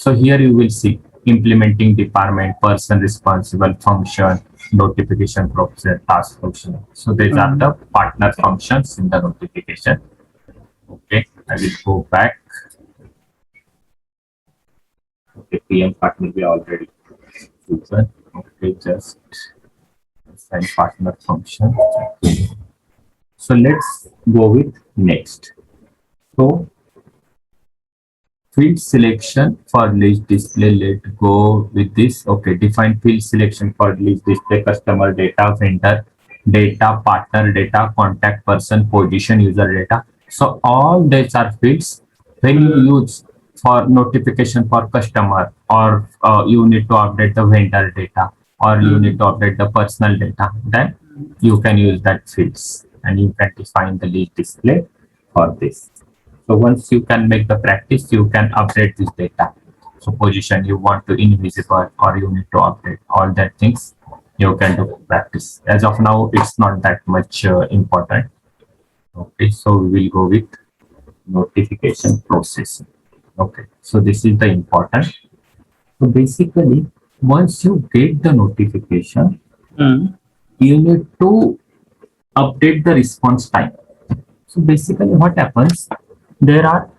So here you will see implementing department, person responsible, function, notification process, task function. So these are the partner functions in the notification. Okay, I will go back. Okay, PM partner we already chosen. Okay, just assign partner function. So let's go with next. So field selection for list display, let's go with this. Okay, define field selection for list display, customer data, vendor data, partner data, contact person, position, user data. So all these are fields. When you use for notification for customer, or you need to update the vendor data, or you need to update the personal data, then you can use that fields and you can define the list display for this. So once you can make the practice, you can update this data. So position you want to invisible, or you need to update all that things, you can do practice. As of now, it's not that much important. Okay, so we will go with notification process. Okay, so this is the important. So basically, once you get the notification, you need to update the response time. So basically, what happens? There are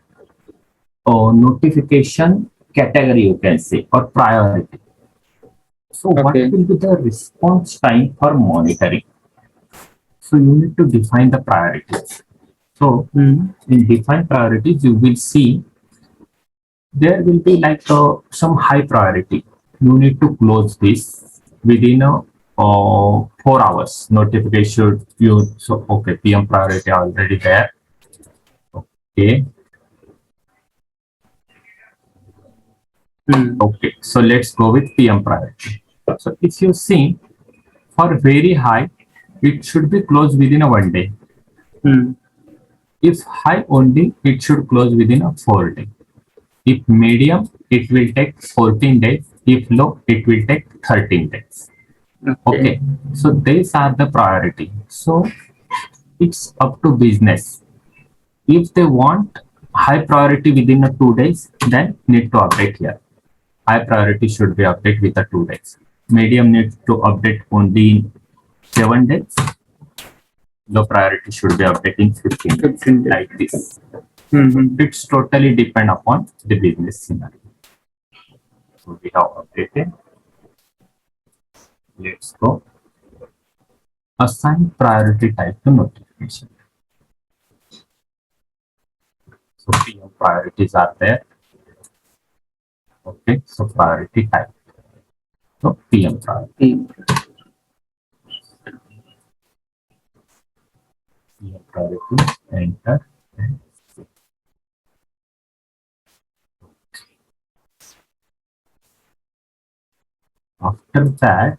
notification category, you can say, or priority. So what will be the response time for monitoring? So you need to define the priorities. So in define priorities, you will see there will be like some high priority. You need to close this within 4 hours. Notification you so okay, PM priority already there. Okay. Okay, so let's go with PM priority. So if you see for very high, it should be closed within a 1 day. If high only, it should close within a 4 day. If medium, it will take 14 days. If low, it will take 13 days. Okay, so these are the priority. So it's up to business. If they want high priority within a 2 days, then need to update here. High priority should be updated with a 2 days. Medium needs to update only in 7 days. Low priority should be updated in 15 days, like this. It's totally depend upon the business scenario. So we have updated. Let's go. Assign priority type to notification. So PM priorities are there. Okay, so priority type. So PM priority. PM priority, enter. And after that,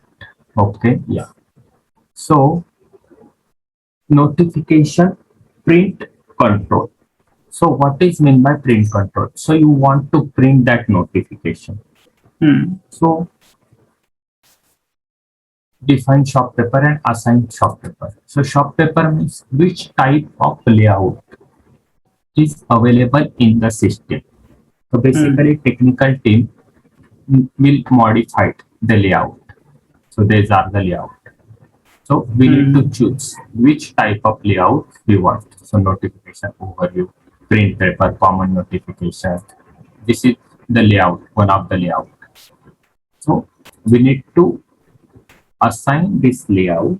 okay, yeah. So notification print control. So what is meant by print control? So you want to print that notification. So define shop paper and assign shop paper. So shop paper means which type of layout is available in the system. So basically technical team will modify the layout. So these are the layout. So we need to choose which type of layout we want. So notification overview, print paper, common notification. This is the layout, one of the layout. So we need to assign this layout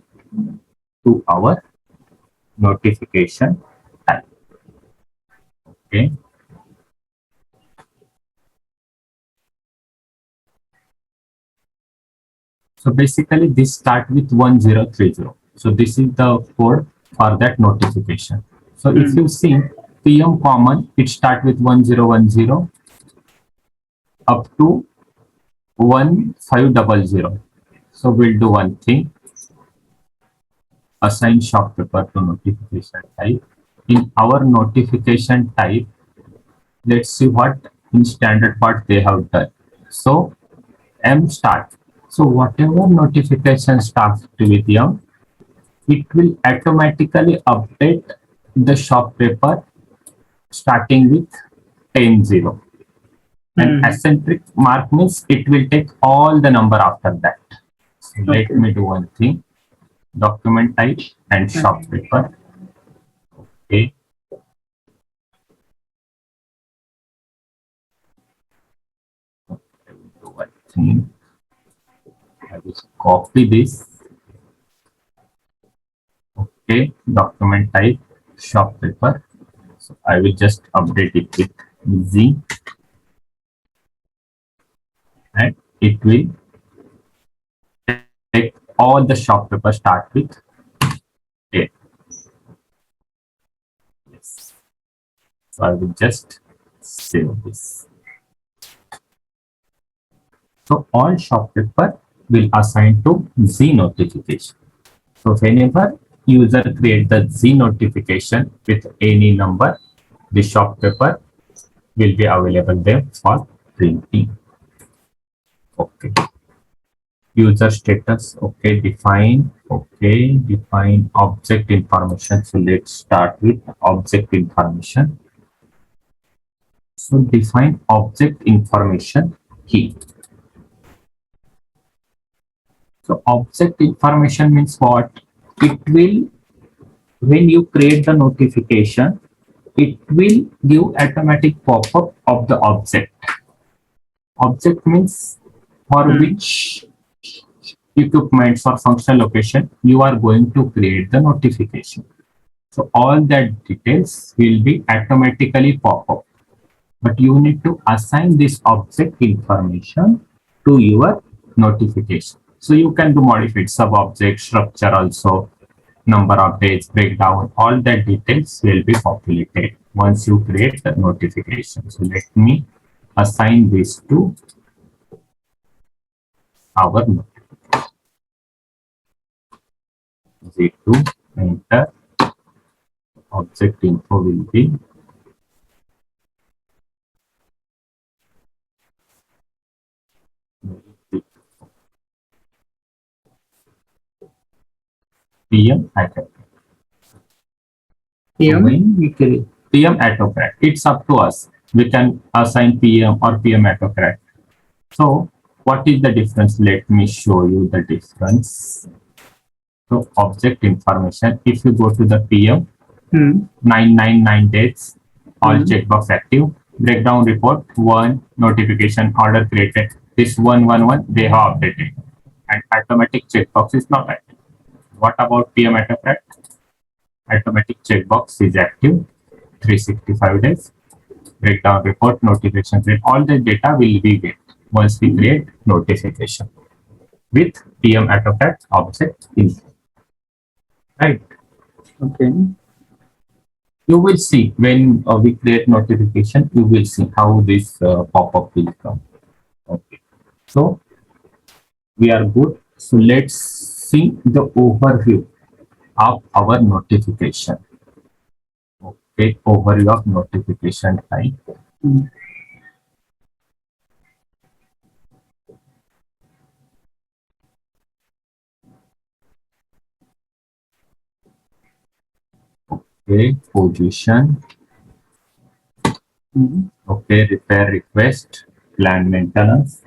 to our notification type. Okay. So basically this start with 1030. So this is the code for that notification. So if you see PM common, it start with 1010 up to 1500. So we'll do one thing. Assign shop paper to notification type. In our notification type, let's see what in standard part they have done. So M start. So whatever notification starts with M, it will automatically update the shop paper starting with 10.0. And eccentric mark means it will take all the number after that. So let me do one thing. Document type and shop paper. Okay. I will do one thing. I will copy this. Okay. Document type shop paper. So I will just update it with Z, and it will take all the shop paper start with A. Yes. So I will just save this. So all shop paper will assign to Z notification. So whenever user create the Z notification with any number, the shop paper will be available there for printing. Okay. User status. Okay. Define. Okay. Define object information. So let's start with object information. So define object information key. So object information means what? It will, when you create the notification, it will give automatic pop-up of the object. Object means for which equipments or functional location you are going to create the notification. So all that details will be automatically pop up. But you need to assign this object information to your notification. So you can do modified sub-object structure also, number of days, breakdown, all that details will be populated once you create the notification. So let me assign this to our notification. Z2, enter, object info will be PM autocorrect. When we create PM autocorrect, it's up to us. We can assign PM or PM autocorrect. So what is the difference? Let me show you the difference. So object information, if you go to the PM, 999 dates, all checkbox active, breakdown report, 1 notification order created, this 111 they have updated, and automatic checkbox is not active. What about PM autocorrect? Automatic checkbox is active, 365 days, breakdown report, notification rate, all the data will be get once we create notification with PM autocorrect object info. Right? Okay. You will see when we create notification, you will see how this pop-up will come. Okay. So we are good. So let's see the overview of our notification. Okay, overview of notification type. Okay, position. Okay, repair request, planned maintenance.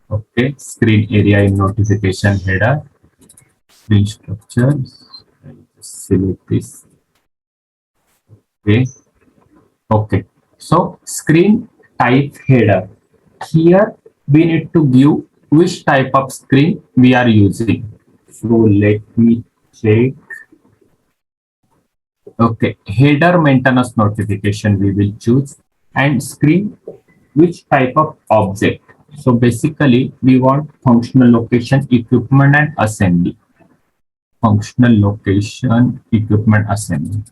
Okay, screen area in notification header, screen structures. I'll just select this. Okay. Okay. So screen type header. Here we need to give which type of screen we are using. So let me check. Okay, header maintenance notification we will choose, and screen which type of object. So basically we want functional location, equipment and assembly. Functional location, equipment, assembly.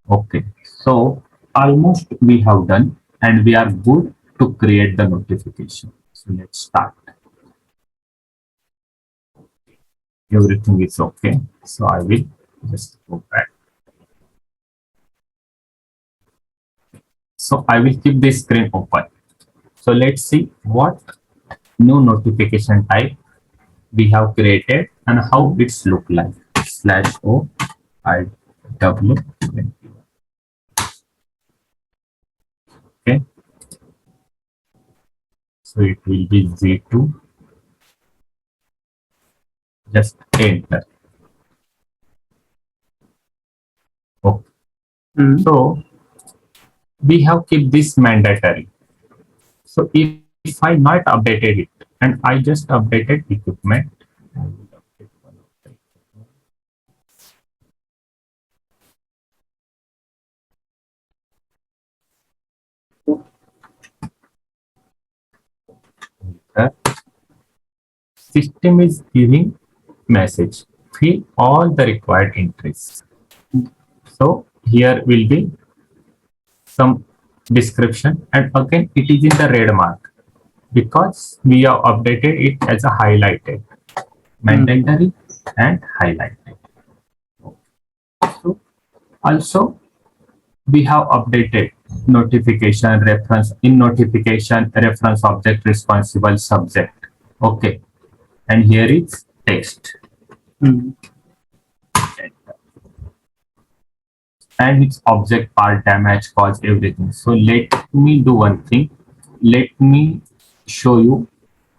Okay, so almost we have done and we are good to create the notification. So let's start. Everything is okay. So I will just go back. So I will keep this screen open. So let's see what new notification type we have created and how it's look like. /o IW21. So it will be Z2. Just enter. Okay. So we have kept this mandatory. So if I not updated it and I just updated equipment, I will update one of the equipment. System is giving message. Fill all the required entries. So here will be some description, and again it is in the red mark because we have updated it as a highlighted, mandatory and highlighted. So also we have updated notification reference in notification reference object responsible subject. Okay, and here is text. And its object part damage cause everything. So let me do one thing. Let me show you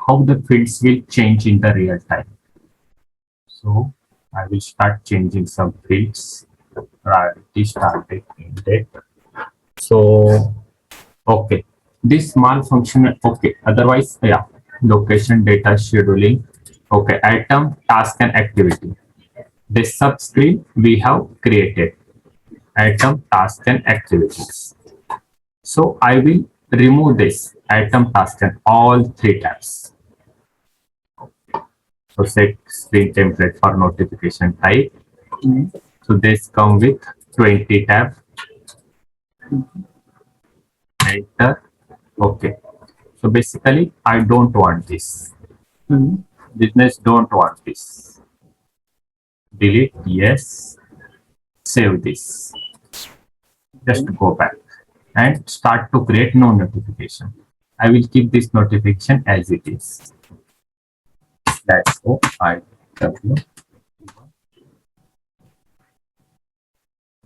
how the fields will change in the real time. So I will start changing some fields. Priority started in date. So okay, this malfunction. Okay, otherwise yeah. Location, data, scheduling. Okay, item, task, and activity. This subscreen we have created. Item, task, and activities. So I will remove this item, task, and all three tabs. So set screen template for notification type. So this come with 20 tab. Enter. Okay. So basically, I don't want this. Business don't want this. Delete. Yes. Save this. Just go back and start to create no notification. I will keep this notification as it is. Let's go. IW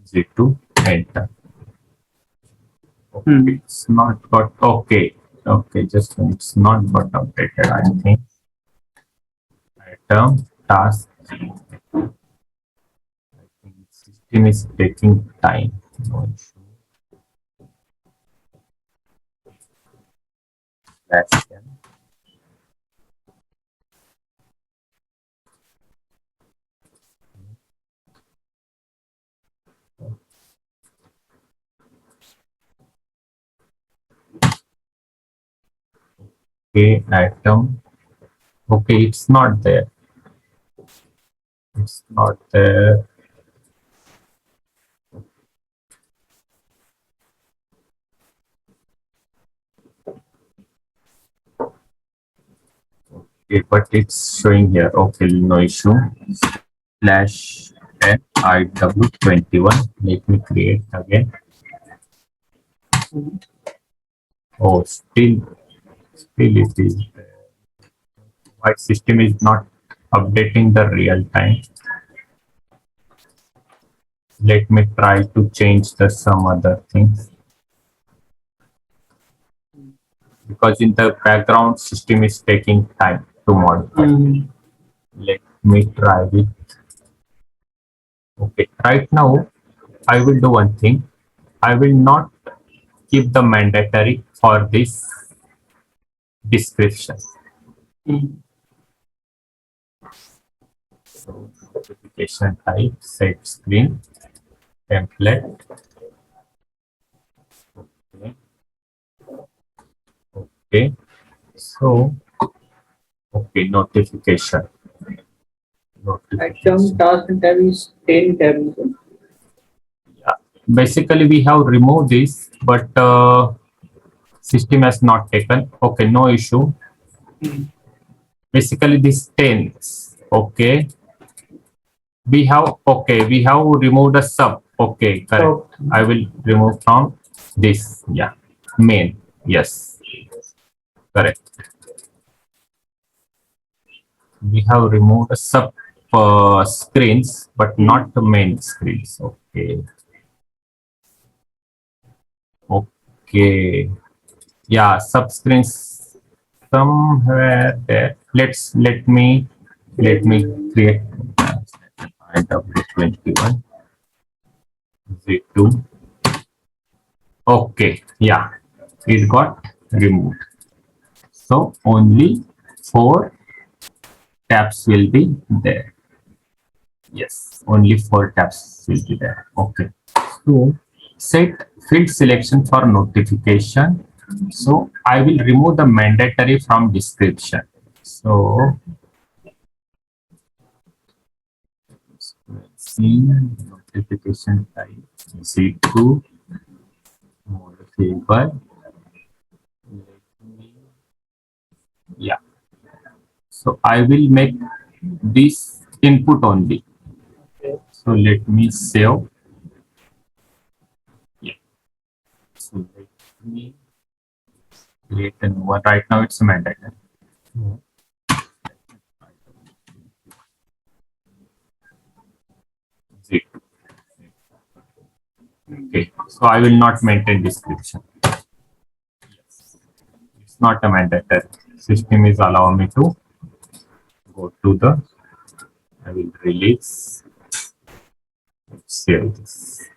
Z2 enter. Okay, it's not got okay. Okay, just it's not got updated. I think item task. I think system is taking time. No issue. That's it. Okay, item. Okay, it's not there. It's not there. Okay, but it's showing here. Okay, no issue. Slash IW21. Let me create again. Oh, still it is there. My system is not updating the real time. Let me try to change the some other things. Because in the background system is taking time to modify. Let me try it. Okay, right now I will do one thing. I will not keep the mandatory for this description. So notification type, set screen, template. Okay. Okay. So okay, notification. Item task and tab is 10 tab. Yeah. Basically, we have removed this, but system has not taken. Okay, no issue. Basically, this 10. Okay. We have removed the sub. Okay, correct. I will remove from this. Yeah. Main. Yes. Correct. We have removed the sub screens, but not the main screens. Okay. Okay. Yeah, sub screens somewhere there. Let me create W21 Z2. Okay, yeah, it got removed. So only 4 tabs will be there. Yes, only 4 tabs will be there. Okay. So set field selection for notification. So I will remove the mandatory from description. So let's see notification type Z2 modifiable. Yeah. So I will make this input only. So let me save. Yeah. So let me create a new one. Right now it's mandatory. Z2. Okay. So I will not maintain description. It's not a mandatory. System is allowing me to go to the. I will release. Save this.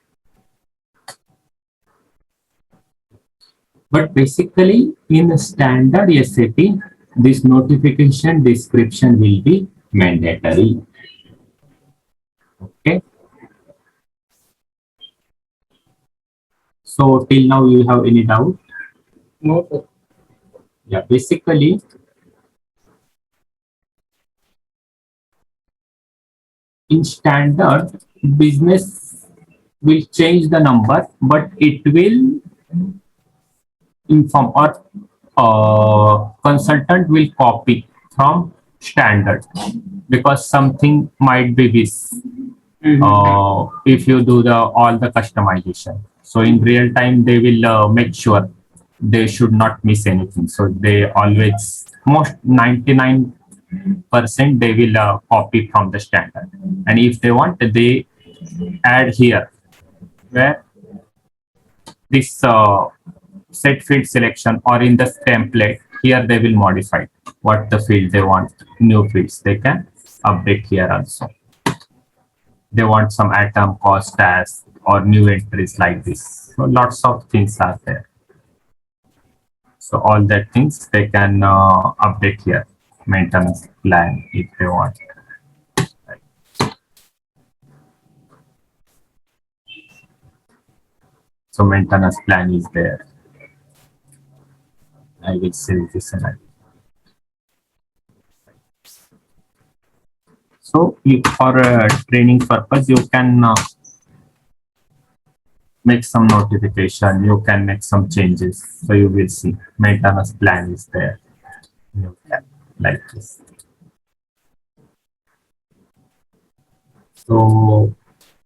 But basically, in standard SAP, this notification description will be mandatory. Okay. So till now, you have any doubt? No, sir. Yeah. Basically, in standard, business will change the number, but it will inform or consultant will copy from standard because something might be this if you do the all the customization. So in real time they will make sure they should not miss anything. So they always most 99% they will copy from the standard, and if they want they add here where this set field selection or in the template here they will modify what the field they want. New fields they can update here also. They want some atom cost as or new entries like this. So lots of things are there. So all that things they can update here. Maintenance plan if they want. So maintenance plan is there. I will save this and I will. So if for training purpose, you can make some notification, you can make some changes. So you will see maintenance plan is there. You can like this. So